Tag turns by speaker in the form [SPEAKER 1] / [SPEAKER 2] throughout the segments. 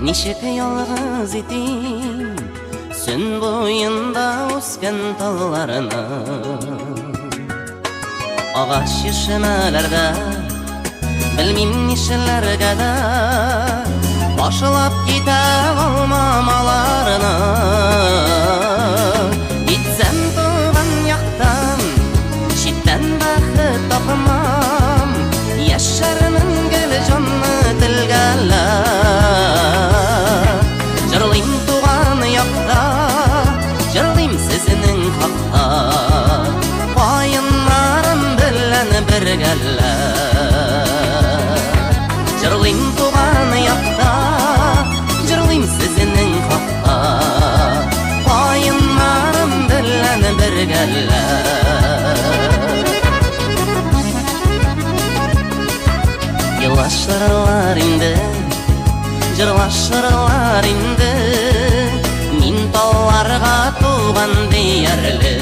[SPEAKER 1] Ничек ялгыз итим Сүн буйында үскән талларына Агач ишемәләрдә Белмим нишләргә дә Башылап китә алмамаларына Итсәм туган яктан Читтән бәхет тапмам Яшәрмен гел җанны телгәләп Җырлыйм туган якта Җырлыйм сезнең хакта Каеннарым белән бергәләп Җырлыйм туган якта Җырлыйм сезнең хакта Каеннарым белән бергәләп Елашырлар инде Җырлашырлар инде Мин талларга туган диярле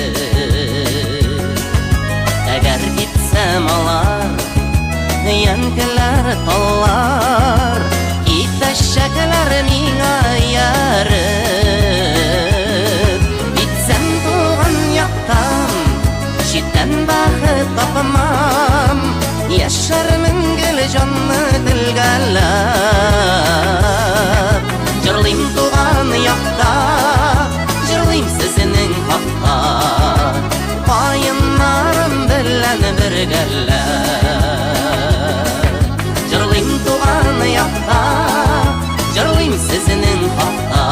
[SPEAKER 1] Әгәр китсәм алар Янкеләр таллар Китәчәкләр миңа ярып Китсәм туган яктан Читтән бәхет тапмам Яшәрмен гел җанны телгәләп Җырлыйм туган якта Җырлыйм сезнең хакта Каеннарым белән бергәләп Җырлыйм туган якта Җырлыйм сезнең хакта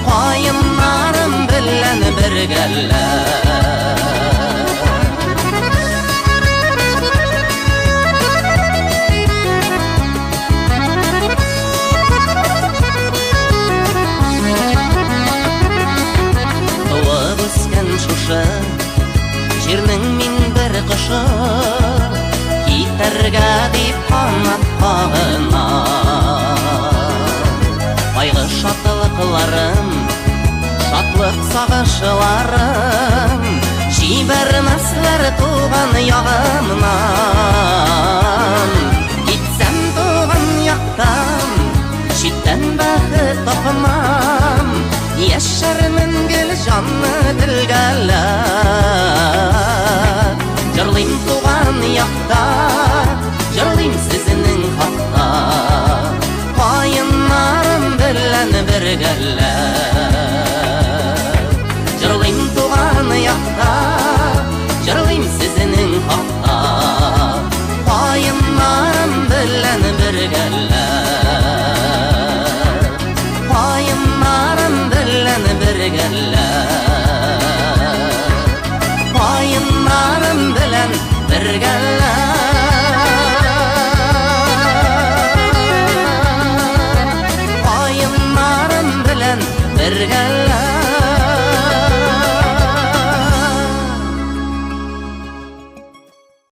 [SPEAKER 1] Каеннарым белән бергәләп Җирнең мин бер кошы Китәргә дип канат кагына Кайгы шатлыкларым Шатлык сагышларым Җибәрмәсләр туган ягымнан Китсәм туган яктан Читтән бәхет тапмам Яшәрмен гел җанны телгәләп Җырлыйм туган якта Җырлыйм сезнең хакта Каеннарым белән бергәләп